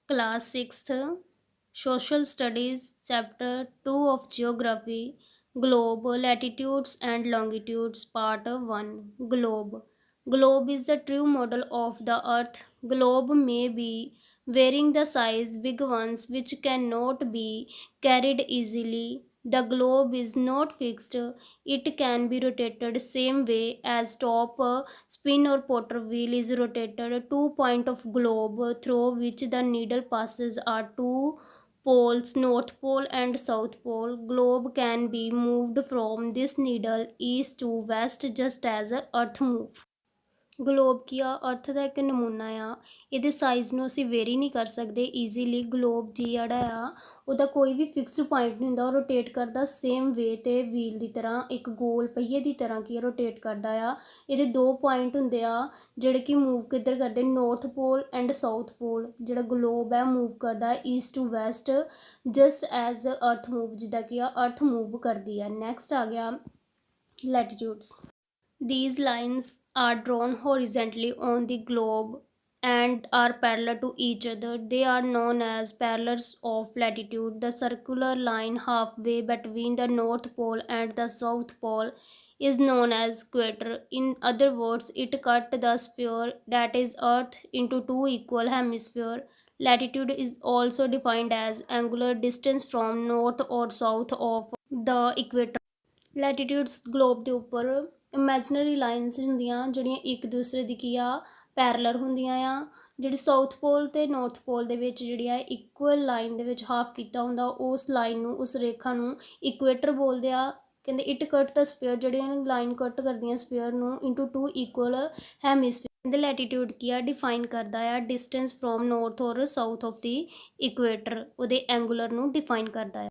Class 6th Social Studies Chapter 2 of Geography Globe Latitudes and Longitudes Part 1 Globe. Globe is the true model of the earth. Globe may be varying the size, big ones which cannot be carried easily. The globe is not fixed. It can be rotated same way as top spin or potter wheel is rotated. Two point of globe through which the needle passes are two poles, north pole and south pole. Globe can be moved from this needle east to west just as earth move. Globe ਕੀ ਆ, earth ਦਾ ਇੱਕ ਨਮੂਨਾ ਆ। ਇਹਦੇ size ਨੂੰ ਅਸੀਂ very ਨਹੀਂ ਕਰ ਸਕਦੇ ਈਜ਼ੀਲੀ। ਗਲੋਬ ਜਿਹੜਾ ਆ ਉਹਦਾ ਕੋਈ ਵੀ ਫਿਕਸਡ ਪੁਆਇੰਟ ਨਹੀਂ ਹੁੰਦਾ, ਉਹ ਰੋਟੇਟ ਕਰਦਾ ਸੇਮ ਵੇ 'ਤੇ ਵੀਲ ਦੀ ਤਰ੍ਹਾਂ, ਇੱਕ ਗੋਲ ਪਹੀਏ ਦੀ ਤਰ੍ਹਾਂ ਕੀ ਰੋਟੇਟ ਕਰਦਾ ਆ। ਇਹਦੇ ਦੋ ਪੁਆਇੰਟ ਹੁੰਦੇ ਆ ਜਿਹੜੇ ਕਿ ਮੂਵ ਕਿੱਧਰ ਕਰਦੇ, north pole and south pole. ਜਿਹੜਾ ਗਲੋਬ ਹੈ ਮੂਵ ਕਰਦਾ east to west just as earth move, ਜਿੱਦਾਂ ਕਿ ਆ ਅਰਥ ਮੂਵ ਕਰਦੀ ਆ। ਨੈਕਸਟ ਆ ਗਿਆ ਲੈਟੀਟਿਊਡਸ। These lines are drawn horizontally on the globe and are parallel to each other. They are known as parallels of latitude. The circular line halfway between the North Pole and the South Pole is known as equator. In other words, it cut the sphere, that is Earth, into two equal hemispheres. Latitude is also defined as angular distance from north or south of the equator. Latitudes globe ਦੇ ਉੱਪਰ ਇਮੈਜਨਰੀ lines ਹੁੰਦੀਆਂ ਜਿਹੜੀਆਂ ਇੱਕ ਦੂਸਰੇ ਦੀ ਕੀ ਆ, parallel ਹੁੰਦੀਆਂ ਆ। ਜਿਹੜੀ ਸਾਊਥ ਪੋਲ ਅਤੇ ਨੌਰਥ ਪੋਲ ਦੇ ਵਿੱਚ ਜਿਹੜੀਆਂ ਇਕੁਅਲ ਲਾਈਨ ਦੇ ਵਿੱਚ ਹਾਫ ਕੀਤਾ ਹੁੰਦਾ, ਉਸ ਲਾਈਨ ਨੂੰ, ਉਸ ਰੇਖਾ ਨੂੰ ਇਕੁਏਟਰ ਬੋਲਦੇ ਆ। ਕਹਿੰਦੇ ਇਟ ਕੱਟ ਦਾ ਸਫੇਅਰ, ਜਿਹੜੀਆਂ ਲਾਈਨ ਕੱਟ ਕਰਦੀਆਂ ਸਫੇਅਰ ਨੂੰ ਇੰਟੂ ਟੂ ਇਕੁਅਲ ਹੈਮੀਸਫੇਅਰ। ਕਹਿੰਦੇ ਲੈਟੀਟਿਊਡ ਕੀ ਆ, ਡਿਫਾਈਨ ਕਰਦਾ ਆ ਡਿਸਟੈਂਸ ਫਰੋਮ ਨੌਰਥ ਔਰ ਸਾਊਥ ਆਫ ਦੀ ਇਕੁਏਟਰ, ਉਹਦੇ ਐਂਗੂਲਰ ਨੂੰ ਡਿਫਾਈਨ ਕਰਦਾ ਆ।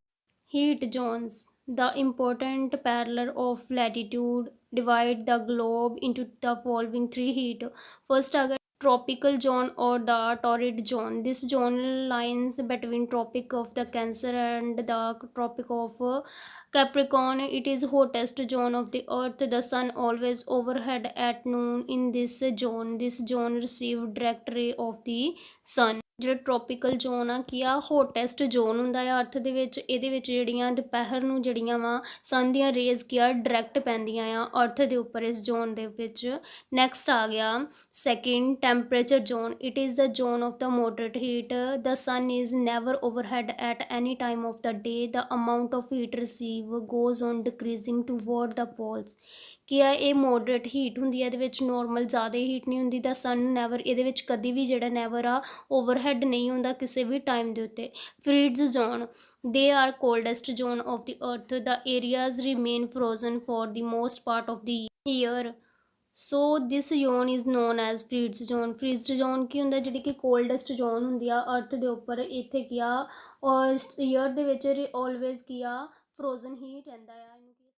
Heat zones, the important parallel of latitude, divide the globe into the following three heat. First are tropical zone or the torrid zone. This zone lies between tropic of the Cancer and the tropic of Capricorn. It is hottest zone of the earth. The sun always overhead at noon in this zone. This zone receive direct ray of the sun. ਜਿਹੜਾ ਟਰੋਪੀਕਲ zone ਆ ਕੀ ਆ, ਹੋਟੈਸਟ zone ਹੁੰਦਾ ਆ ਅਰਥ ਦੇ ਵਿੱਚ। ਇਹਦੇ ਵਿੱਚ ਜਿਹੜੀਆਂ ਦੁਪਹਿਰ ਨੂੰ ਜਿਹੜੀਆਂ ਵਾ ਸਨ ਦੀਆਂ ਰੇਜ਼ ਕੀ ਆ ਡਾਇਰੈਕਟ ਪੈਂਦੀਆਂ ਆ ਅਰਥ ਦੇ ਉੱਪਰ ਇਸ ਜ਼ੋਨ ਦੇ ਵਿੱਚ। ਨੈਕਸਟ ਆ ਗਿਆ second temperature zone. It is the zone of the moderate heat. The sun is never overhead at any time of the day. The amount of heat receive goes on decreasing toward the poles. ਕੀ ਆ, ਇਹ moderate heat ਹੁੰਦੀ ਹੈ, ਇਹਦੇ ਵਿੱਚ normal ਜ਼ਿਆਦਾ heat ਨਹੀਂ ਹੁੰਦੀ। ਦਾ ਸਨ ਨੈਵਰ, ਇਹਦੇ ਵਿੱਚ ਕਦੀ ਵੀ ਜਿਹੜਾ ਨੈਵਰ ਆ ਓਵਰਹੈਡ ਨਹੀਂ ਹੁੰਦਾ ਕਿਸੇ ਵੀ ਟਾਈਮ ਦੇ ਉੱਤੇ। Frigid zone, they are coldest zone of the earth. The areas remain frozen for the most part of the year. So this zone is known as frigid zone. Frigid zone ਕੀ ਹੁੰਦਾ, ਜਿਹੜੀ ਕਿ ਕੋਲਡੈਸਟ zone ਹੁੰਦੀ ਆ ਅਰਥ ਦੇ ਉੱਪਰ। ਇੱਥੇ ਕੀ ਆ ਔਰ ਈਅਰ ਦੇ ਵਿੱਚ ਆਲਵੇਜ਼ ਕੀ ਆ ਫਰੋਜ਼ਨ ਹੀ ਰਹਿੰਦਾ ਆ।